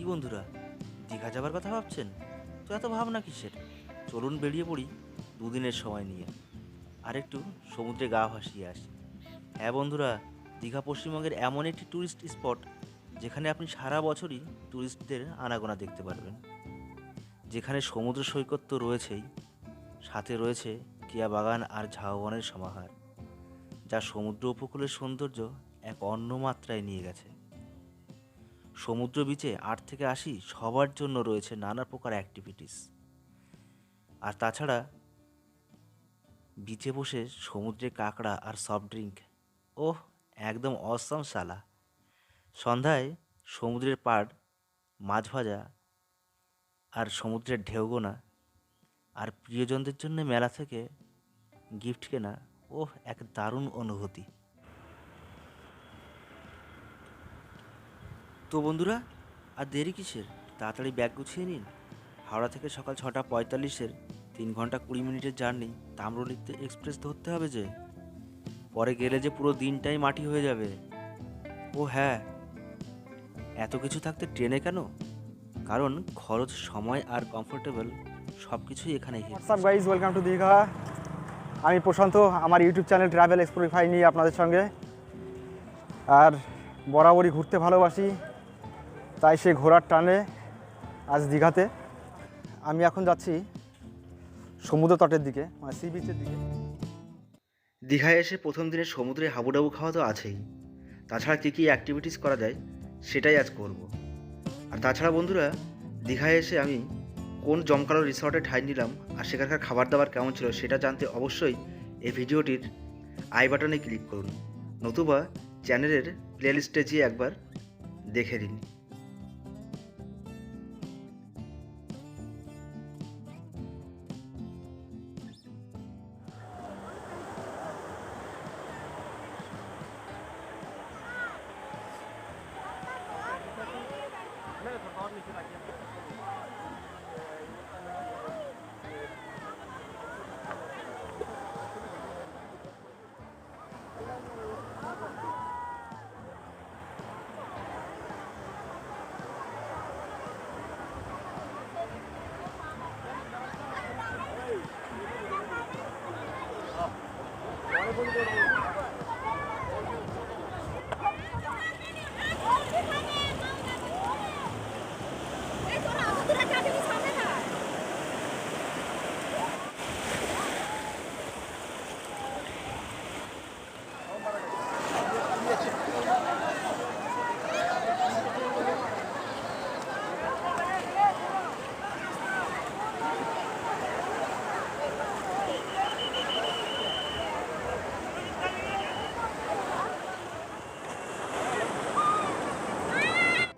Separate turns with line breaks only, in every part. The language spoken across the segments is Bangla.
বন্ধুরা, দীঘা যাবার কথা ভাবছেন? তো এত ভাবনা কিসের? চলুন বেরিয়ে পড়ি দুদিনের সময় নিয়ে, আর একটু সমুদ্রে গা ভাসিয়ে আসি। হ্যাঁ বন্ধুরা, দীঘা পশ্চিমবঙ্গের এমন একটি ট্যুরিস্ট স্পট যেখানে আপনি সারা বছরই ট্যুরিস্টদের আনাগোনা দেখতে পারবেন। যেখানে সমুদ্র সৈকত তো রয়েছেই, সাথে রয়েছে কেয়া বাগান আর ঝাউবনের সমাহার, যা সমুদ্র উপকূলের সৌন্দর্য এক অন্য মাত্রায় নিয়ে গেছে। সমুদ্র বিচে 8 থেকে 80 সবার জন্য রয়েছে নানা প্রকার অ্যাক্টিভিটিস। আর তাছাড়া বিচে বসে সমুদ্রে কাঁকড়া আর সফট ড্রিঙ্ক, ওহ, একদম অসম সালা। সন্ধ্যায় সমুদ্রের পাড়, মাছ ভাজা আর সমুদ্রের ঢেউ গোনা, আর প্রিয়জনদের জন্য মেলা থেকে গিফট কেনা, ওহ, এক দারুণ অনুভূতি। তো বন্ধুরা, আর দেরি কিসের? তাড়াতাড়ি ব্যাগ গুছিয়ে নিন। হাওড়া থেকে সকাল 6:45-এর 3 ঘন্টা 20 মিনিটের জার্নি তাম্রলিপ্ত এক্সপ্রেস ধরতে হবে যে। পরে গেলে যে পুরো দিনটাই মাটি হয়ে যাবে। ও হ্যাঁ, এত কিছু থাকতে ট্রেনে কেন? কারণ খরচ, সময় আর কমফোর্টেবল সব কিছুই এখানে
WhatsApp guys, welcome to Digha. আমি প্রশান্ত, আমার ইউটিউব চ্যানেল ট্রাভেল এক্সপ্লোরিফাই নিয়ে আপনাদের সঙ্গে। আর বরাবরই ঘুরতে ভালোবাসি, তাই সে ঘোরার টানে আজ দীঘাতে। আমি এখন যাচ্ছি সমুদ্র তটের দিকে, মানে সি বিচের দিকে।
দীঘায় এসে প্রথম দিনে সমুদ্রে হাবুডাবু খাওয়া তো আছেই। তাছাড়া কী কী অ্যাক্টিভিটিস করা যায় সেটাই আজ করব। আর তাছাড়া বন্ধুরা, দীঘায় এসে আমি কোন জমকালো রিসর্টে ঠাঁই নিলাম আর সেখানকার খাবার দাবার কেমন ছিল সেটা জানতে অবশ্যই এই ভিডিওটির আই বাটনে ক্লিক করুন, নতুবা চ্যানেলের প্লেলিস্টে গিয়ে একবার দেখে নিন।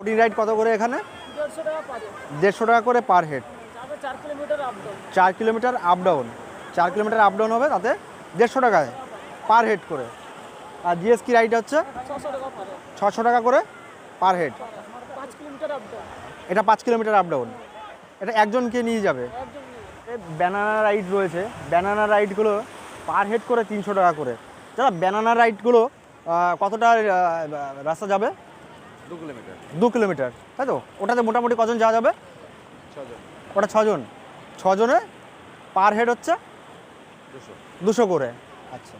বোটিং রাইড কত করে এখানে?
150 টাকা পার হেড।
150 টাকা করে পার হেড।
যাবে 4 kilometre up down.
4 kilometre up down, 4 kilometre up down হবে, তাতে 150 টাকায় পার হেড করে। আর জিএসকি রাইড হচ্ছে
600 টাকা পার হেড।
600 টাকা করে per head.
5 kilometre up down.
এটা 5 কিলোমিটার আপ ডাউন। এটা একজনকে নিয়ে যাবে।
একদম
ব্যানানা রাইড রয়েছে, ব্যানানা রাইডগুলো পার হেড করে 300 টাকা করে। দাদা, ব্যানানা রাইডগুলো কতটা রাস্তা যাবে? 2 কিলোমিটার, তাই তো? ওটাতে মোটামুটি কজন যাওয়া যাবে? 6 জন। ওটা 6 জন, 6 জনে পার হেড হচ্ছে 200 করে। আচ্ছা,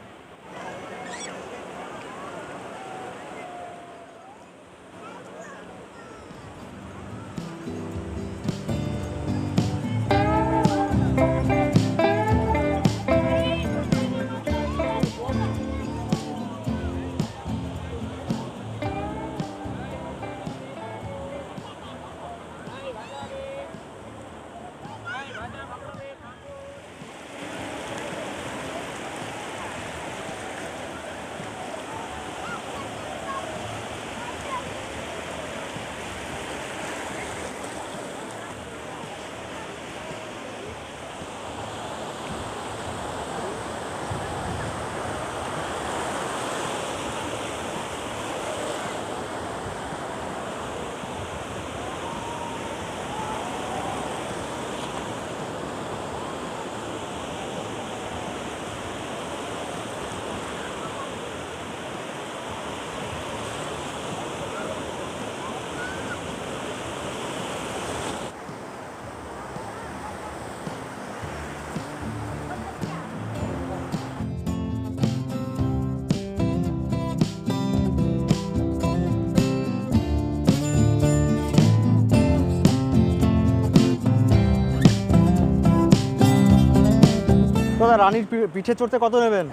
দাদা রানীর পিঠে চড়তে কত নেবেন?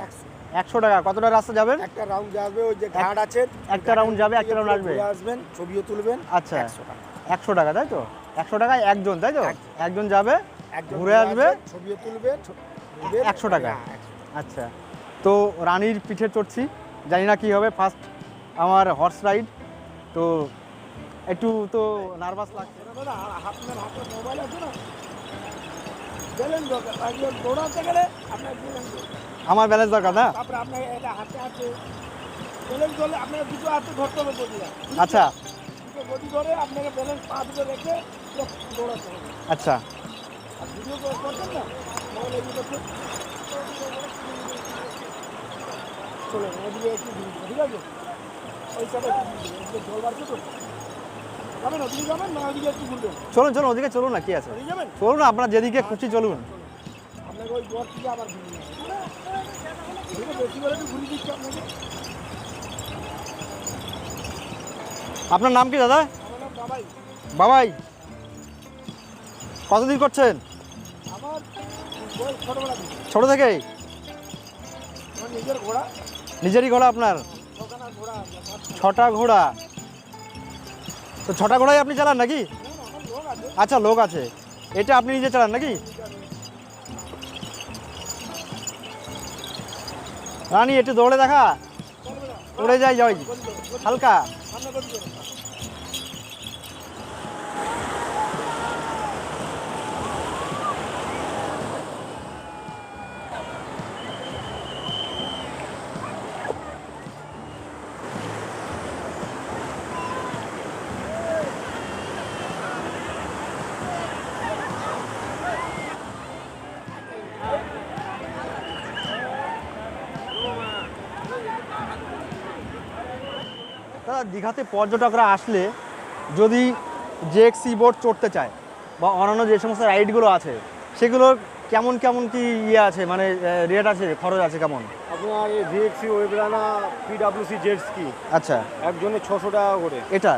100 টাকা। কতটা রাস্তা যাবেন?
একটা রাউন্ড যাবে, ওই যে ঘাট আছে,
একটা রাউন্ড যাবে, একটা রাউন্ড আসবে।
ঘুরে আসবেন, ছবিও তুলবেন।
আচ্ছা
100 টাকা।
100 টাকা, তাই তো? 100 টাকায় একজন, তাই তো? একজন যাবে,
একজন
ঘুরে আসবে,
ছবিও তুলবেন,
100 টাকা।
হ্যাঁ, 100
আচ্ছা, তো রানীর পিঠে চড়ছি, জানি না কী হবে, ফার্স্ট আমার হর্স রাইড, তো একটু তো নার্ভাস লাগছে।
দাদা, আপনার হাতে মোবাইল আছে না? ব্যালেন্স দরকার, একজন দৌড়াতে গেলে আপনার ব্যালেন্স দরকার।
আমার ব্যালেন্স দরকার না?
তারপরে আপনার এটা হাতে আছে, ব্যালেন্স ধরলে আপনার দুটো হাতে ধরতে হবে গদিটা।
আচ্ছা
দুটো গদি ধরে আপনাকে ব্যালেন্স পা দুটো রেখে দৌড়াতে হবে।
আচ্ছা,
আর ভিডিও করছেন না, মোবাইল এগিয়ে করছেন, চলুন ওদিকে একটু ঘুরে দিন, ঠিক আছে? ওই সাইডে একটু ঘুরে দিন, ওদিকে জল বাড়ছে তো। যাবেন ওদিকে যাবেন না ওদিকে একটু ঘুরবেন?
চলুন চলুন, ওদিকে চলুন না, কি আছে,
ওদিকে যাবেন?
চলুন আপনার যেদিকে খুশি চলুন।
আপনাকে ওই জল থেকে আবার ঘুরিয়ে নেবেন। ওদিকে বেশি করে একটু ঘুরিয়ে দিচ্ছি আপনাকে।
আপনার নাম কি দাদা?
আমার নাম বাবাই।
বাবাই, কতদিন করছেন?
আমার বয়স ছোটোবেলা থেকে।
ছোট থেকেই?
আমার নিজের ঘোড়া,
নিজেরই ঘোড়া আপনার?
ছখানা ঘোড়া আছে।
6টা ঘোড়া, তো 6টা ঘোড়াই আপনি চালান নাকি?
আমার লোক আছে।
আচ্ছা, লোক আছে, এটা আপনি নিজে চালান নাকি? রানী একটু দৌড়ে দেখা, উড়ে যায় যাই হালকা।
সামনে গদি করুন।
দাদা, দীঘাতে পর্যটকরা আসলে যদি জেএক্সি বোট চড়তে চায় বা অন্যান্য যে সমস্ত রাইডগুলো আছে সেগুলোর কেমন কেমন কি ইয়ে আছে, মানে রেট আছে, খরচ আছে কেমন?
আপনার এই ভিএক্সি ওয়েবরানা পিডাব্লিউসি জেট স্কি
আচ্ছা,
একজনে 600 টাকা করে।
এটা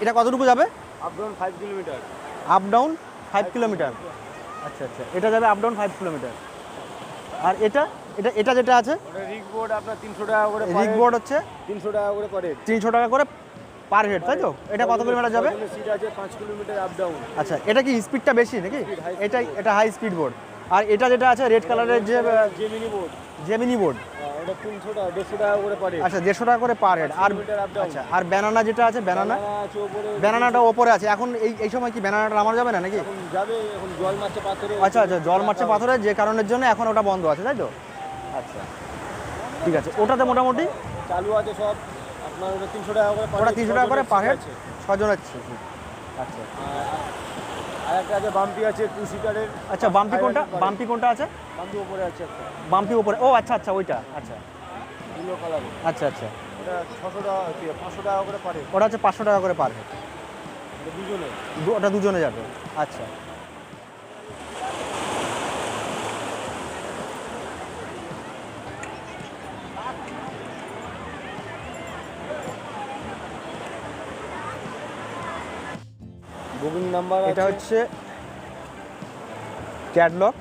এটা কতটুকু যাবে?
Up down 5 kilometre.
Up down 5 kilometre. আচ্ছা আচ্ছা, এটা যাবে আপ ডাউন 5 কিলোমিটার। আর এটা এটা এটা যেটা আছে
ওটা রিগ বোর্ড আপনার 300 টাকা করে।
রিগ বোর্ড হচ্ছে
300 টাকা করে পারে।
300 টাকা করে পার হেড, তাই তো? এটা কত কিলোমিটার যাবে?
সিট আছে 5 কিলোমিটার আপ ডাউন।
আচ্ছা, এটা কি স্পিডটা বেশি নাকি? এটা হাই স্পিড বোর্ড। আর এটা যেটা আছে রেড কালারের যে
জেমিনি বোর্ড,
জেমিনি বোর্ড,
ওটা 300 টাকা 150 টাকা করে পারে।
আচ্ছা 150 টাকা করে পার হেড। আর
কিলোমিটার আপ ডাউন।
আচ্ছা, আর ব্যানানা যেটা আছে, ব্যানানা
আছে উপরে।
ব্যানানাটা ওপরে আছে। এখন এই সময় কি ব্যানানাটা নামানো যাবে না নাকি?
এখন যাবে, এখন জল মারছে পাথরে।
আচ্ছা আচ্ছা, জল মারছে পাথরে, যে কারণের জন্য এখন ওটা বন্ধ আছে, তাই তো? আচ্ছা ঠিক আছে, ওটাতে মোটামুটি
চালু আছে সব। আপনার ওটা 300 টাকা করে পারে।
ওটা 300 টাকা করে পার হেড,
আছে।
6 জন আছে। আচ্ছা
আর একটা আছে বাম্পি আছে 2 সিটারের।
আচ্ছা, বাম্পি কোনটা? বাম্পি কোনটা আছে?
বাম্পি উপরে আছে একটা
বাম্পি উপরে, ও আচ্ছা আচ্ছা, ওইটা আচ্ছা
ইয়েলো কালার।
আচ্ছা আচ্ছা,
ওটা 600 টাকা 500 টাকা করে পারে।
ওটা হচ্ছে 500 টাকা করে পার হেড,
এটা দুজনে।
ওটা দুজনে যাবে। আচ্ছা,
বুকিং নাম্বার
এটা হচ্ছে ক্যাটলগ।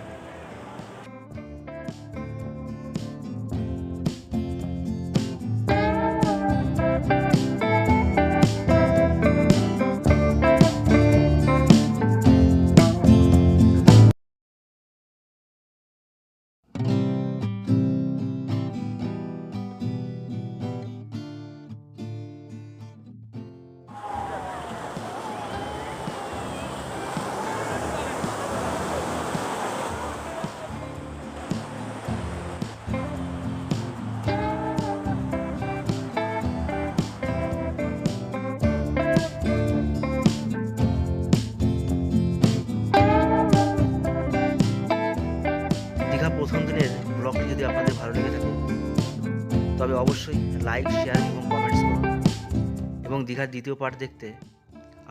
দীঘা প্রথম দিনের ব্লগটি যদি আপনাদের ভালো লেগে থাকে তবে অবশ্যই লাইক, শেয়ার এবং কমেন্টস করুন। এবং দীঘার দ্বিতীয় পার্ট দেখতে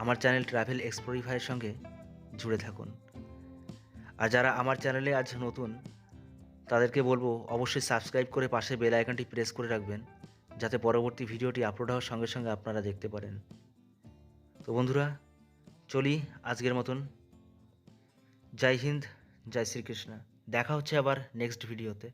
আমার চ্যানেল ট্রাভেল এক্সপ্লোরিফাইয়ের সঙ্গে জুড়ে থাকুন। আর যারা আমার চ্যানেলে আজ নতুন তাদেরকে বলবো অবশ্যই সাবস্ক্রাইব করে পাশে বেল আইকনটি প্রেস করে রাখবেন, যাতে পরবর্তী ভিডিওটি আপলোড হওয়ার সঙ্গে সঙ্গে আপনারা দেখতে পারেন। তো বন্ধুরা, চলি আজকের মতন। জয় হিন্দ, জয় শ্রীকৃষ্ণ। দেখা হচ্ছে আবার নেক্সট ভিডিওতে।